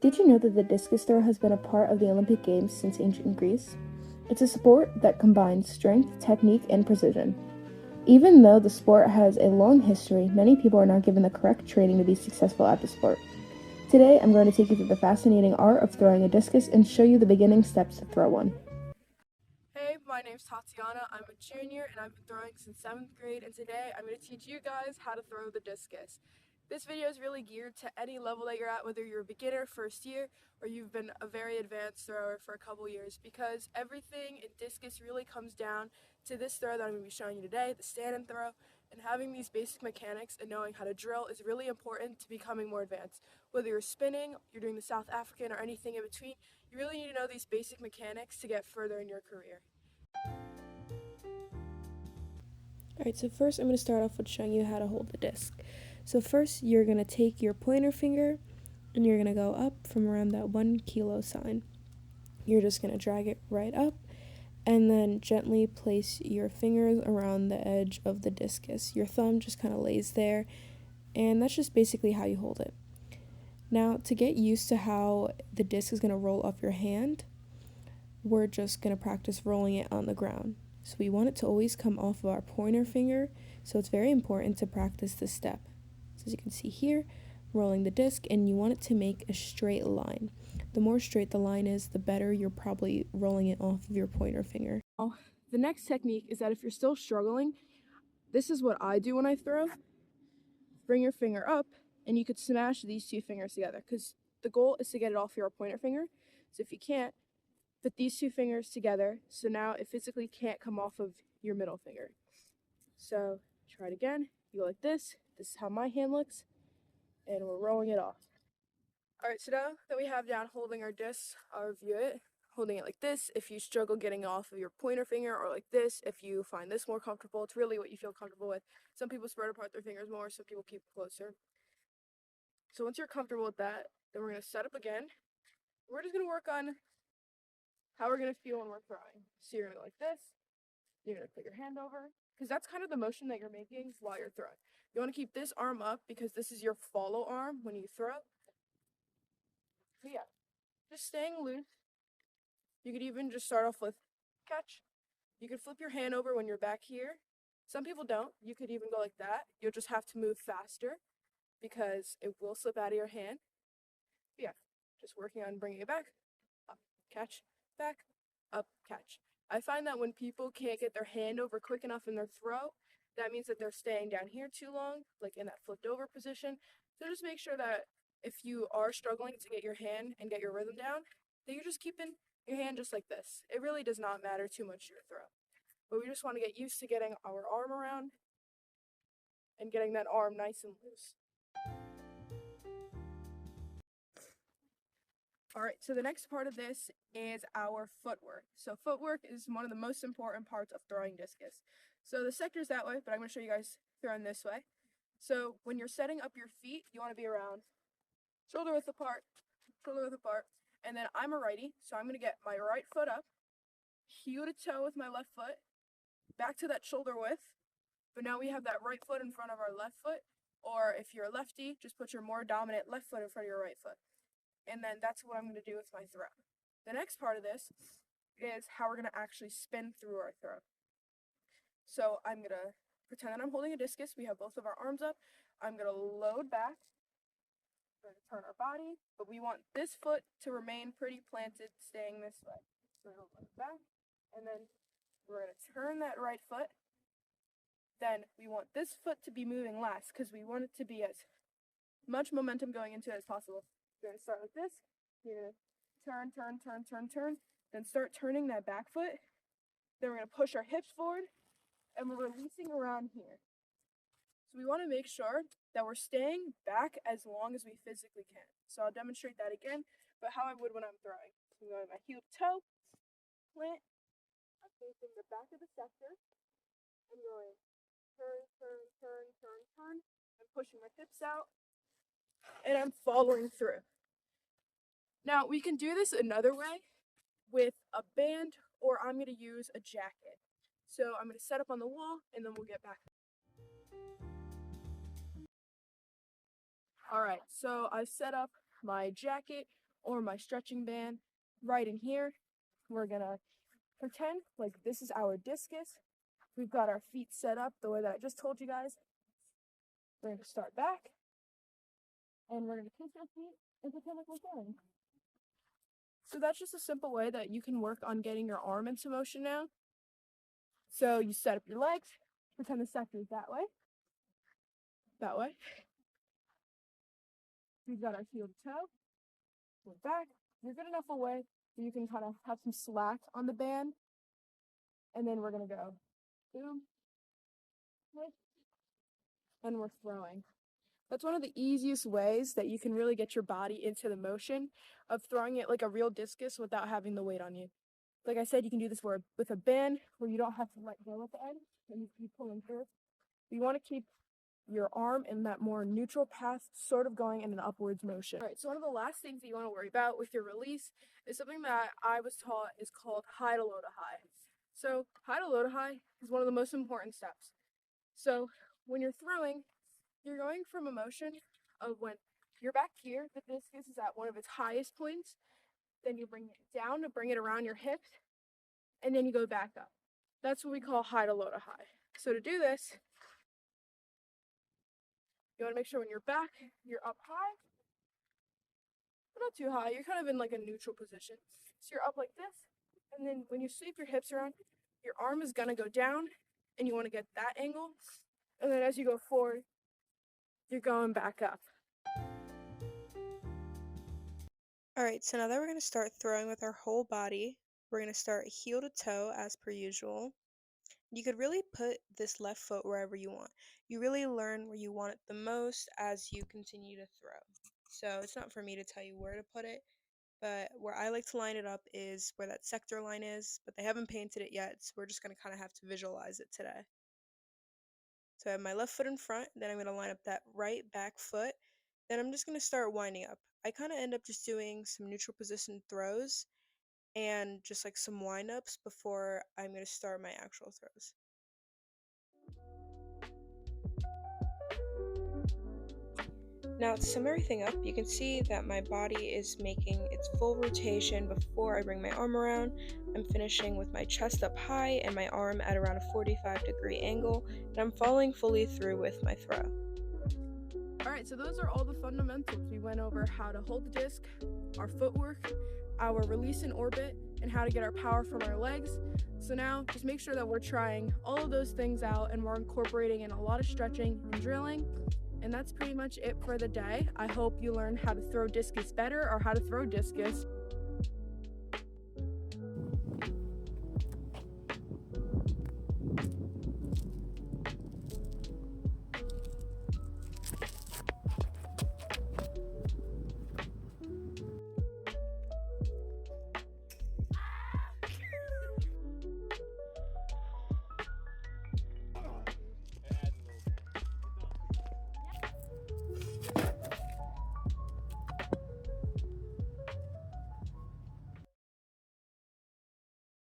Did you know that the discus throw has been a part of the Olympic Games since ancient Greece? It's a sport that combines strength, technique, and precision. Even though the sport has a long history, many people are not given the correct training to be successful at the sport. Today, I'm going to take you through the fascinating art of throwing a discus and show you the beginning steps to throw one. Hey, my name's Tatiana. I'm a junior and I've been throwing since 7th grade, and today I'm going to teach you guys how to throw the discus. This video is really geared to any level that you're at, whether you're a beginner, first year, or you've been a very advanced thrower for a couple years, because everything in discus really comes down to this throw that I'm going to be showing you today, the stand and throw, and having these basic mechanics and knowing how to drill is really important to becoming more advanced. Whether you're spinning, you're doing the South African, or anything in between, you really need to know these basic mechanics to get further in your career. Alright, so first I'm going to start off with showing you how to hold the disc. So first you're going to take your pointer finger and you're going to go up from around that 1 kilo sign. You're just going to drag it right up and then gently place your fingers around the edge of the discus. Your thumb just kind of lays there, and that's just basically how you hold it. Now, to get used to how the disc is going to roll off your hand, we're just going to practice rolling it on the ground. So we want it to always come off of our pointer finger, so it's very important to practice this step. So as you can see here, rolling the disc, and you want it to make a straight line. The more straight the line is, the better you're probably rolling it off of your pointer finger. The next technique is that if you're still struggling, this is what I do when I throw. Bring your finger up, and you could smash these two fingers together, because the goal is to get it off your pointer finger. So if you can't, put these two fingers together, so now it physically can't come off of your middle finger. So try it again. You go like this. This is how my hand looks, and we're rolling it off. Alright, so now that we have down holding our disc, I'll review it. Holding it like this, if you struggle getting off of your pointer finger, or like this, if you find this more comfortable. It's really what you feel comfortable with. Some people spread apart their fingers more, some people keep it closer. So once you're comfortable with that, then we're going to set up again. We're just going to work on how we're going to feel when we're throwing. So you're going to go like this. You're going to put your hand over, because that's kind of the motion that you're making while you're throwing. You want to keep this arm up because this is your follow arm when you throw. So yeah, just staying loose. You could even just start off with catch. You could flip your hand over when you're back here. Some people don't. You could even go like that. You'll just have to move faster because it will slip out of your hand. But yeah, just working on bringing it back, up, catch, back, up, catch. I find that when people can't get their hand over quick enough in their throw, that means that they're staying down here too long, like in that flipped over position. So just make sure that if you are struggling to get your hand and get your rhythm down, that you're just keeping your hand just like this. It really does not matter too much your throw. But we just want to get used to getting our arm around and getting that arm nice and loose. Alright, so the next part of this is our footwork. So footwork is one of the most important parts of throwing discus. So the sector's that way, but I'm going to show you guys throwing this way. So when you're setting up your feet, you want to be around shoulder width apart, and then I'm a righty, so I'm going to get my right foot up, heel to toe with my left foot, back to that shoulder width, but now we have that right foot in front of our left foot, or if you're a lefty, just put your more dominant left foot in front of your right foot. And then that's what I'm going to do with my throw. The next part of this is how we're going to actually spin through our throw. So I'm going to pretend that I'm holding a discus. We have both of our arms up. I'm going to load back. We're going to turn our body, but we want this foot to remain pretty planted, staying this way. So we're going to load back, and then we're going to turn that right foot. Then we want this foot to be moving last, because we want it to be as much momentum going into it as possible. You're going to start like this. You're going to turn, then start turning that back foot. Then we're going to push our hips forward, and we're releasing around here. So we want to make sure that we're staying back as long as we physically can. So I'll demonstrate that again, but how I would when I'm throwing. So I'm going my heel to toe, plant, I'm facing the back of the sector, and going turn. I'm pushing my hips out, and I'm following through. Now, we can do this another way with a band, or I'm going to use a jacket. So I'm going to set up on the wall, and then we'll get back. Alright, so I set up my jacket or my stretching band right in here. We're gonna pretend like this is our discus. We've got our feet set up the way that I just told you guys. We're gonna start back, and we're gonna kiss our feet and pretend like we're throwing. So that's just a simple way that you can work on getting your arm into motion now. So you set up your legs, pretend the sector is that way. That way. We've got our heel to toe. We're back. You're good enough away so you can kind of have some slack on the band. And then we're gonna go boom, and we're throwing. That's one of the easiest ways that you can really get your body into the motion of throwing it like a real discus without having the weight on you. Like I said, you can do this with a band where you don't have to let go at the end and you keep pulling through. But you want to keep your arm in that more neutral path, sort of going in an upwards motion. All right, so one of the last things that you want to worry about with your release is something that I was taught is called high to low to high. So high to low to high is one of the most important steps. So when you're throwing, you're going from a motion of when you're back here, the discus is at one of its highest points, then you bring it down to bring it around your hips, and then you go back up. That's what we call high to low to high. So to do this, you want to make sure when you're back, you're up high, but not too high. You're kind of in like a neutral position. So you're up like this, and then when you sweep your hips around, your arm is going to go down, and you want to get that angle. And then as you go forward, you're going back up. Alright, so now that we're going to start throwing with our whole body, we're going to start heel to toe as per usual. You could really put this left foot wherever you want. You really learn where you want it the most as you continue to throw. So it's not for me to tell you where to put it, but where I like to line it up is where that sector line is, but they haven't painted it yet, so we're just going to kind of have to visualize it today. So I have my left foot in front, then I'm going to line up that right back foot, then I'm just going to start winding up. I kind of end up just doing some neutral position throws and just like some wind-ups before I'm going to start my actual throws. Now to sum everything up, you can see that my body is making its full rotation before I bring my arm around. I'm finishing with my chest up high and my arm at around a 45-degree angle, and I'm following fully through with my throw. Alright, so those are all the fundamentals. We went over how to hold the disc, our footwork, our release in orbit, and how to get our power from our legs. So now, just make sure that we're trying all of those things out and we're incorporating in a lot of stretching and drilling. And that's pretty much it for the day. I hope you learned how to throw discus better or how to throw discus.